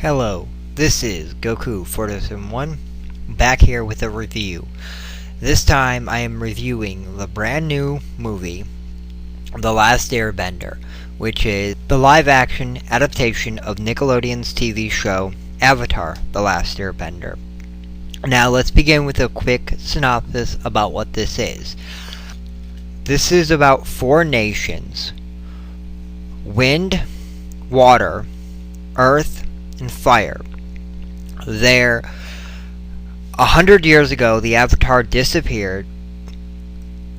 Hello, this is Goku401, back here with a review. This time I am reviewing the brand new movie, The Last Airbender, which is the live-action adaptation of Nickelodeon's TV show, Avatar, The Last Airbender. Now let's begin with a quick synopsis about what this is. This is about 4 nations: wind, water, earth, and fire. 100 years ago, the Avatar disappeared,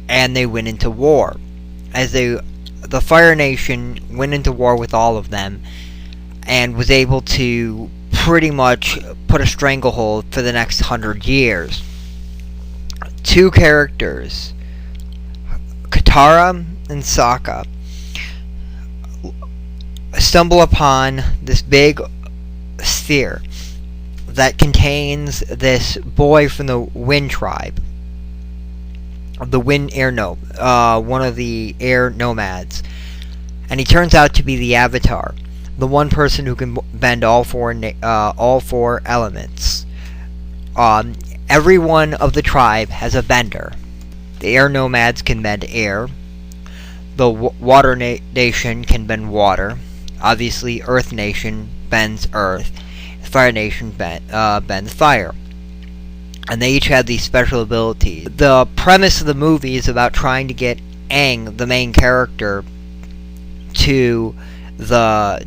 and they went into war. As the Fire Nation went into war with all of them, and was able to pretty much put a stranglehold for the next 100 years. 2 characters, Katara and Sokka, stumble upon this big sphere that contains this boy from the Wind tribe, the Wind Air one of the air nomads, and he turns out to be the Avatar, the one person who can bend all four elements. Every one of the tribe has a bender. The air nomads can bend air. The water nation can bend water. Obviously, Earth Nation bends earth. Fire Nation bends fire. And they each have these special abilities. The premise of the movie is about trying to get Aang, the main character, to the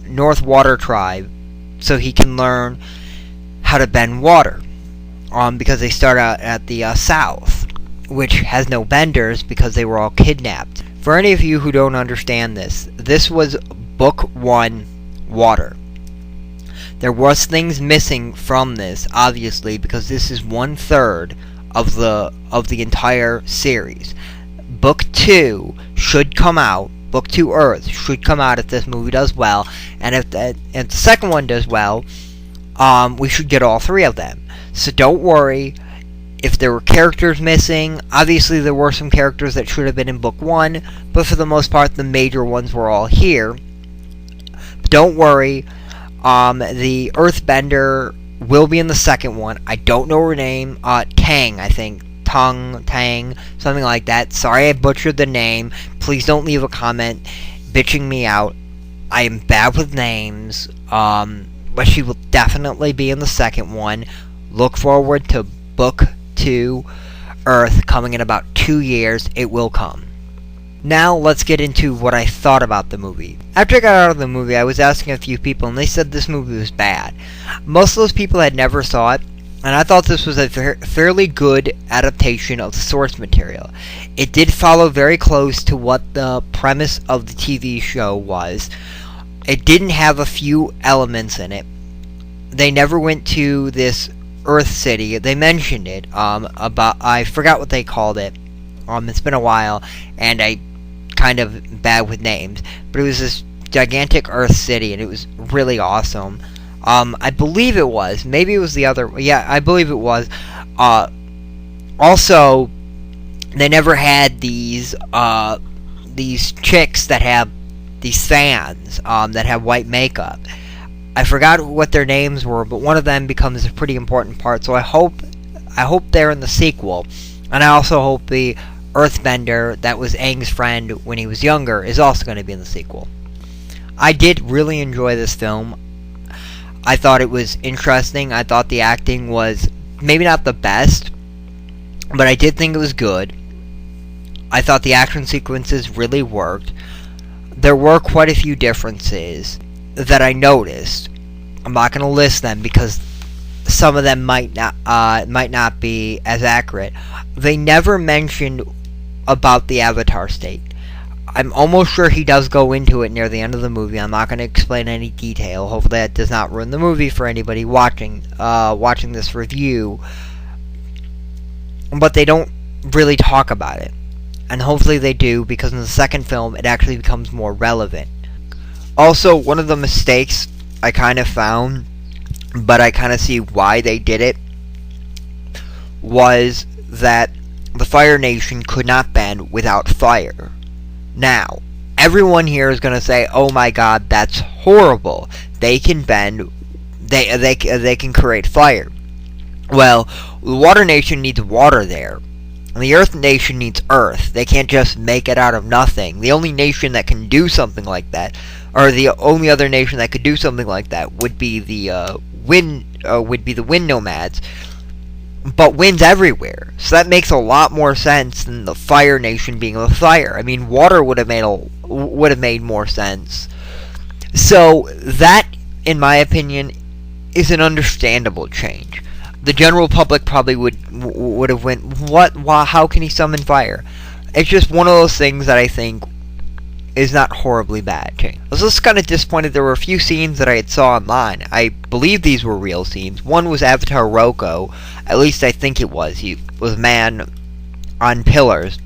North Water Tribe so he can learn how to bend water. Because they start out at the South, which has no benders because they were all kidnapped. For any of you who don't understand this was Book 1, Water. There was things missing from this, obviously, because this is 1/3 of the entire series. Book 2 should come out. Book 2 Earth should come out if this movie does well, and if the second one does well, we should get all 3 of them. So don't worry if there were characters missing. Obviously, there were some characters that should have been in Book 1, but for the most part, the major ones were all here. Don't worry, the Earthbender will be in the second one. I don't know her name. Tang, I think. Tang, something like that. Sorry I butchered the name. Please don't leave a comment bitching me out. I am bad with names. But she will definitely be in the second one. Look forward to Book 2 Earth coming in about 2 years. It will come. Now let's get into what I thought about the movie. After I got out of the movie, I was asking a few people, and they said this movie was bad. Most of those people had never saw it, and I thought this was a fairly good adaptation of the source material. It did follow very close to what the premise of the TV show was. It didn't have a few elements in it. They never went to this Earth City. They mentioned it. I forgot what they called it. It's been a while, and I kind of bad with names, but it was this gigantic Earth City, and it was really awesome. I believe it was. Maybe it was the other. Yeah, I believe it was. Also, they never had these chicks that have these fans that have white makeup. I forgot what their names were, but one of them becomes a pretty important part. So I hope they're in the sequel, and I also hope the Earthbender that was Aang's friend when he was younger is also going to be in the sequel. I did really enjoy this film. I thought it was interesting. I thought the acting was maybe not the best, but I did think it was good. I thought the action sequences really worked. There were quite a few differences that I noticed. I'm not going to list them because some of them might not be as accurate. They never mentioned about the Avatar state. I'm almost sure he does go into it near the end of the movie. I'm not going to explain any detail. Hopefully that does not ruin the movie for anybody watching this review. But they don't really talk about it. And hopefully they do, because in the second film it actually becomes more relevant. Also, one of the mistakes I kind of found, but I kind of see why they did it, was that the Fire Nation could not bend without fire. Now, everyone here is going to say, oh my god, that's horrible. they can bend. They can create fire. Well, the Water Nation needs water there. And the Earth Nation needs Earth. They can't just make it out of nothing. The only nation that can do something like that, or the only other nation that could do something like that, would be the wind nomads. But wind's everywhere, so that makes a lot more sense than the Fire Nation being the fire. I mean, water would have made more sense. So that, in my opinion, is an understandable change. The general public probably would have went, what? Why? How can he summon fire? It's just one of those things that I think is not horribly bad. I was just kind of disappointed. There were a few scenes that I had saw online. I believe these were real scenes. One was Avatar Roko. At least I think it was. He was a man on pillars,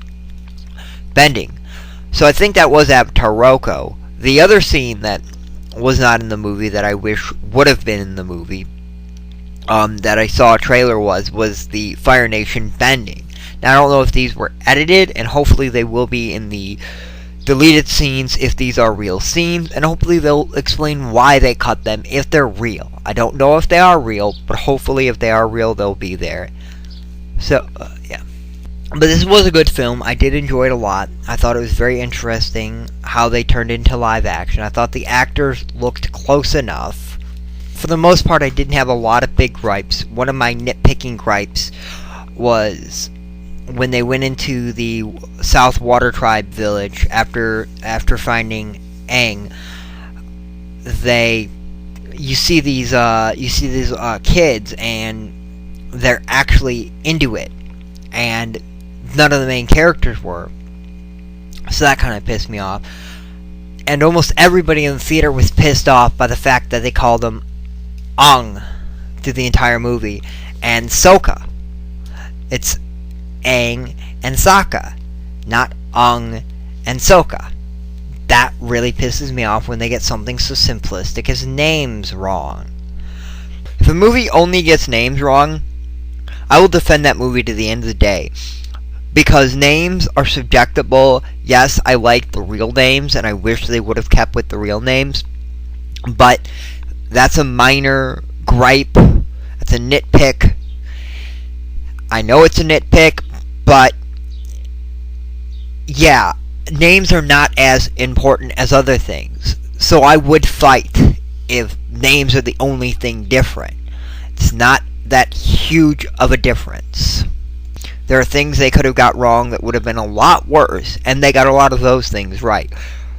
bending. So I think that was Avatar Roko. The other scene that was not in the movie that I wish would have been in the movie, that I saw a trailer was the Fire Nation bending. Now I don't know if these were edited, and hopefully they will be in the deleted scenes if these are real scenes, and hopefully they'll explain why they cut them if they're real. I don't know if they are real, but hopefully if they are real, they'll be there. So, yeah. But this was a good film. I did enjoy it a lot. I thought it was very interesting how they turned into live action. I thought the actors looked close enough. For the most part, I didn't have a lot of big gripes. One of my nitpicking gripes was when they went into the South Water Tribe village after finding Aang. You see these kids, and they're actually into it, and none of the main characters were. So that kind of pissed me off. And almost everybody in the theater was pissed off by the fact that they called them Aang through the entire movie, and Sokka. It's Aang and Sokka, not Aang and Sokka. That really pisses me off when they get something so simplistic as names wrong. If a movie only gets names wrong, I will defend that movie to the end of the day. Because names are subjectable. Yes, I like the real names, and I wish they would have kept with the real names. But that's a minor gripe. That's a nitpick. I know it's a nitpick, but yeah, names are not as important as other things. So I would fight if names are the only thing different. It's not that huge of a difference. There are things they could have got wrong that would have been a lot worse, and they got a lot of those things right.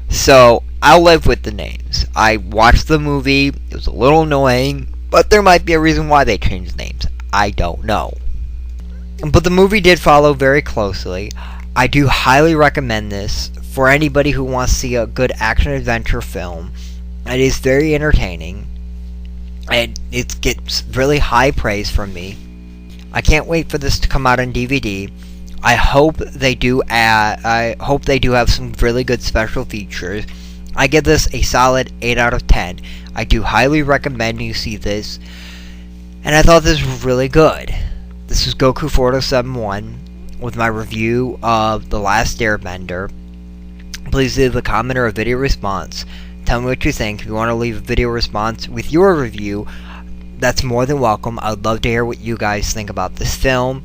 So I'll live with the names. I watched the movie. It was a little annoying, but there might be a reason why they changed names. I don't know. But the movie did follow very closely. I do highly recommend this for anybody who wants to see a good action-adventure film. It is very entertaining, and it gets really high praise from me. I can't wait for this to come out on DVD. I hope they do have some really good special features. I give this a solid 8 out of 10. I do highly recommend you see this. And I thought this was really good. This is Goku4071 with my review of The Last Airbender. Please leave a comment or a video response. Tell me what you think. If you want to leave a video response with your review, that's more than welcome. I would love to hear what you guys think about this film.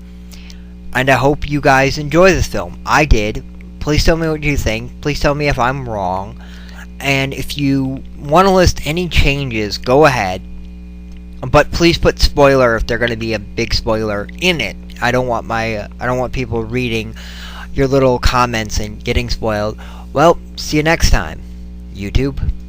And I hope you guys enjoy this film. I did. Please tell me what you think. Please tell me if I'm wrong. And if you want to list any changes, go ahead. But please put spoiler if they're going to be a big spoiler in it. I don't want people reading your little comments and getting spoiled. Well, see you next time, YouTube.